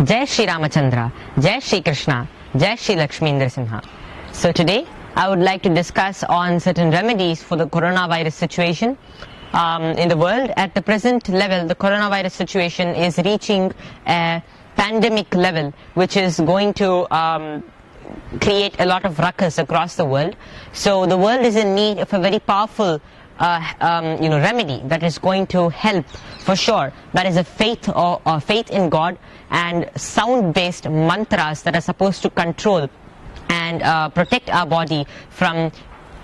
Jai Shri Ramachandra, Jai Shri Krishna, Jai Shri Lakshmi Nrsimha. So today I would like to discuss on certain remedies for the coronavirus situation in the world. At the present level, the coronavirus situation is reaching a pandemic level, which is going to create a lot of ruckus across the world. So the world is in need of a very powerful remedy that is going to help for sure. That is a faith or faith in God and sound-based mantras that are supposed to control and protect our body from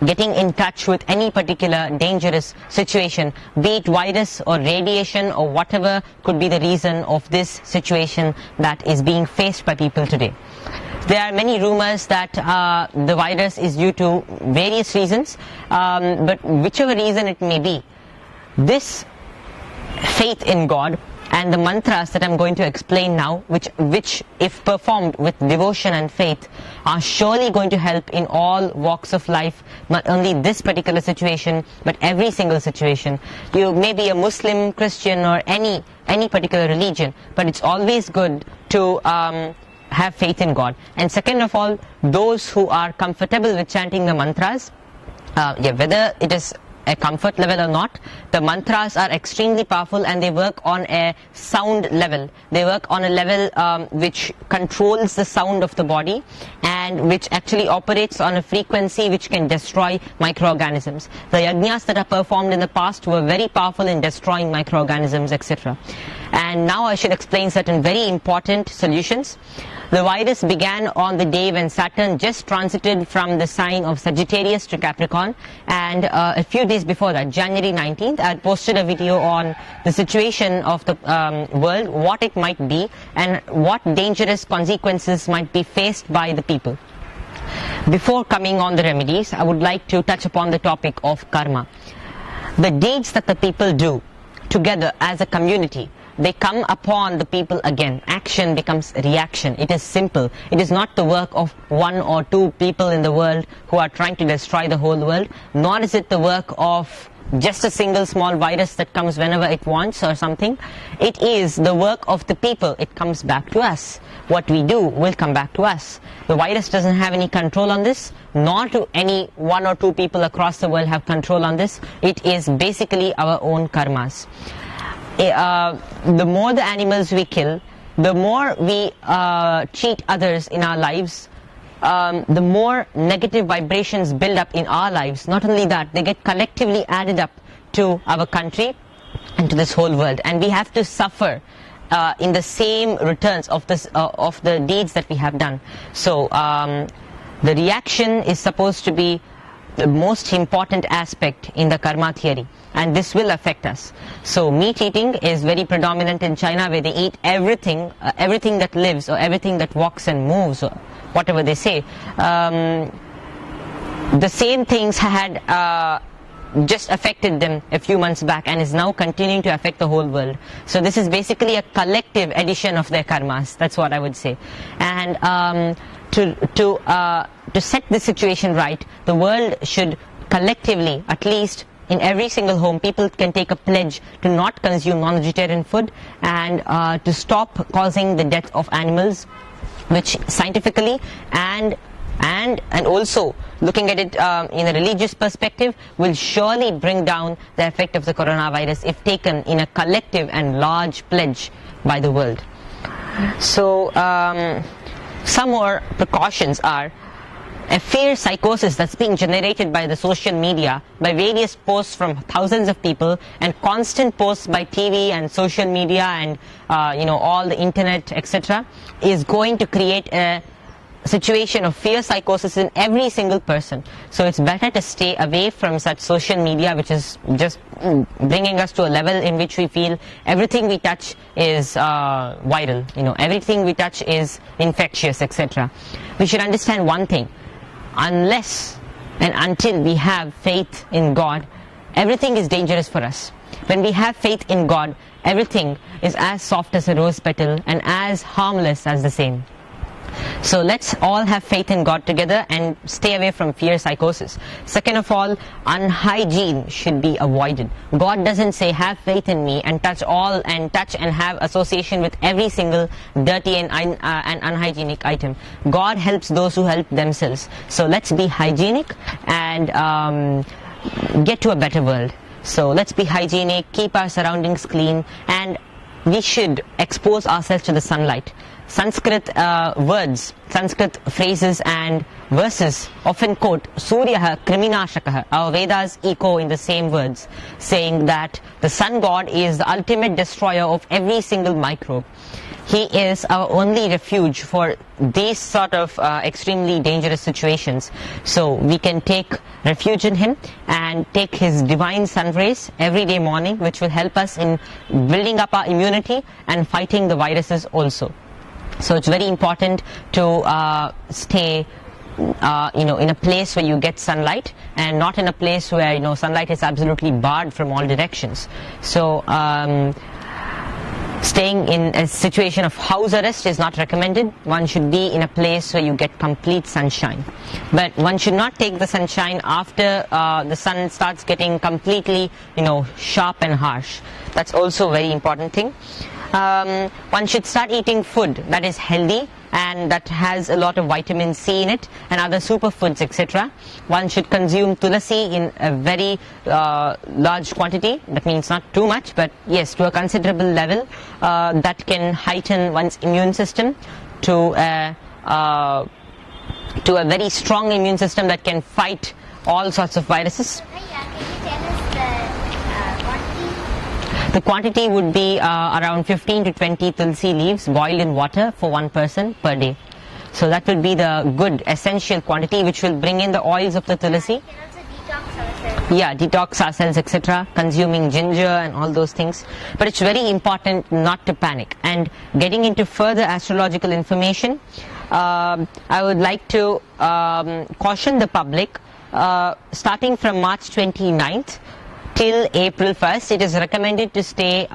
getting in touch with any particular dangerous situation, be it virus or radiation or whatever could be the reason of this situation that is being faced by people today. There are many rumors that the virus is due to various reasons, but whichever reason it may be, this faith in God and the mantras that I'm going to explain now, which if performed with devotion and faith, are surely going to help in all walks of life, not only this particular situation, but every single situation. You may be a Muslim, Christian, or any particular religion, but it's always good to have faith in God. And second of all, those who are comfortable with chanting the mantras, whether it is a comfort level or not, the mantras are extremely powerful and they work on a sound level. They work on a level which controls the sound of the body and which actually operates on a frequency which can destroy microorganisms. The yajnas that are performed in the past were very powerful in destroying microorganisms, etc. And now I should explain certain very important solutions. The virus began on the day when Saturn just transited from the sign of Sagittarius to Capricorn, and a few days before that, January 19th, I had posted a video on the situation of the world, what it might be, and what dangerous consequences might be faced by the people. Before coming on the remedies, I would like to touch upon the topic of karma. The deeds that the people do together as a community, they come upon the people again. Action becomes reaction. It is simple. It is not the work of one or two people in the world who are trying to destroy the whole world, nor is it the work of just a single small virus that comes whenever it wants or something. It is the work of the people. It comes back to us. What we do will come back to us. The virus doesn't have any control on this, nor do any one or two people across the world have control on this. It is basically our own karmas. The more the animals we kill, the more we cheat others in our lives, the more negative vibrations build up in our lives. Not only that, they get collectively added up to our country and to this whole world, and we have to suffer in the same returns of the deeds that we have done. So the reaction is supposed to be the most important aspect in the karma theory, and this will affect us. So meat eating is very predominant in China, where they eat everything that lives or everything that walks and moves, or whatever they say. The same things had just affected them a few months back and is now continuing to affect the whole world. So this is basically a collective addition of their karmas. That's what I would say. And to set the situation right, the world should collectively, at least in every single home, people can take a pledge to not consume non-vegetarian food and to stop causing the death of animals, which scientifically and also looking at it in a religious perspective will surely bring down the effect of the coronavirus if taken in a collective and large pledge by the world. So some more precautions are a fear psychosis that's being generated by the social media, by various posts from thousands of people and constant posts by TV and social media and all the internet, etc., is going to create a situation of fear psychosis in every single person. So it's better to stay away from such social media, which is just bringing us to a level in which we feel everything we touch is viral, everything we touch is infectious, etc. We should understand one thing: unless and until we have faith in God, everything is dangerous for us. When we have faith in God, everything is as soft as a rose petal and as harmless as the same. So let's all have faith in God together and stay away from fear psychosis. Second of all, unhygiene should be avoided. God doesn't say have faith in me and touch and have association with every single dirty and unhygienic item. God helps those who help themselves. So let's be hygienic and get to a better world. So let's be hygienic, keep our surroundings clean, and we should expose ourselves to the sunlight. Sanskrit words, Sanskrit phrases and verses often quote Suryaha Kriminashakaha. Our Vedas echo in the same words, saying that the sun god is the ultimate destroyer of every single microbe. He is our only refuge for these sort of extremely dangerous situations. So we can take refuge in him and take his divine sun rays every day morning, which will help us in building up our immunity and fighting the viruses also. So it's very important to stay in a place where you get sunlight and not in a place where sunlight is absolutely barred from all directions. So staying in a situation of house arrest is not recommended. One should be in a place where you get complete sunshine. But one should not take the sunshine after the sun starts getting completely sharp and harsh. That's also a very important thing. One should start eating food that is healthy and that has a lot of vitamin C in it and other superfoods, etc. One should consume tulasi in a very large quantity. That means not too much, but yes, to a considerable level that can heighten one's immune system to a very strong immune system that can fight all sorts of viruses. The quantity would be around 15 to 20 tulsi leaves boiled in water for one person per day. So that will be the good essential quantity which will bring in the oils of the tulsi. Yeah, detox ourselves, etc. Consuming ginger and all those things. But it's very important not to panic. And getting into further astrological information, I would like to caution the public, starting from March 29th, till April 1st, it is recommended to stay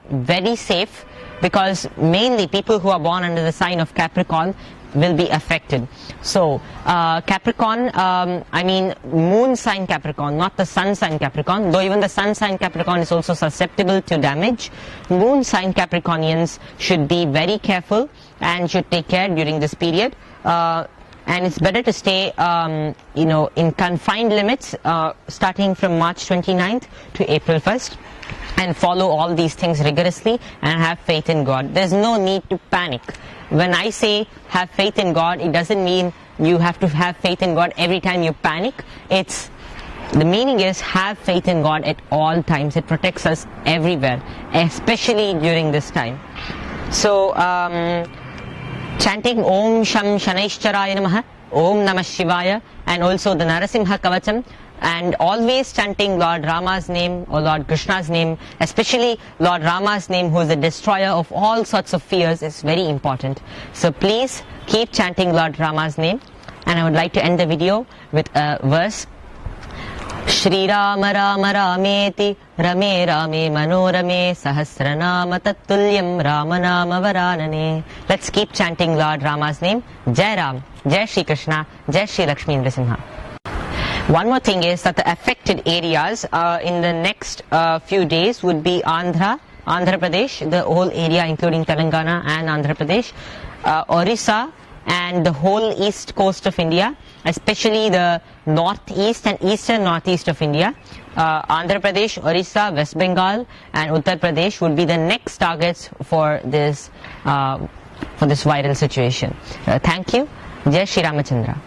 very safe because mainly people who are born under the sign of Capricorn will be affected. So Capricorn, I mean moon sign Capricorn, not the sun sign Capricorn, though even the sun sign Capricorn is also susceptible to damage. Moon sign Capricornians should be very careful and should take care during this period. And it's better to stay, in confined limits, starting from March 29th to April 1st, and follow all these things rigorously and have faith in God. There's no need to panic. When I say have faith in God, it doesn't mean you have to have faith in God every time you panic. The meaning is have faith in God at all times. It protects us everywhere, especially during this time. So, chanting Om Sham Shanaishcharaya Namaha, Om Namah Shivaya, and also the Narasimha Kavacham, and always chanting Lord Rama's name or Lord Krishna's name, especially Lord Rama's name, who is the destroyer of all sorts of fears, is very important. So please keep chanting Lord Rama's name. And I would like to end the video with a verse. Shri Rama Rama Rameti Rame Rame Manorame Sahasranama Tattulyam Rama Nama Varanane. Let's keep chanting Lord Rama's name. Jai Ram, Jai Shri Krishna, Jai Shri Lakshmi Nrsimha. One more thing is that the affected areas in the next few days would be Andhra Pradesh, the whole area including Telangana and Andhra Pradesh, Orissa, and the whole east coast of India, especially the northeast and eastern northeast of India. Andhra Pradesh, Orissa, West Bengal and Uttar Pradesh would be the next targets for this viral situation. Thank you. Jai Shri Ramachandra.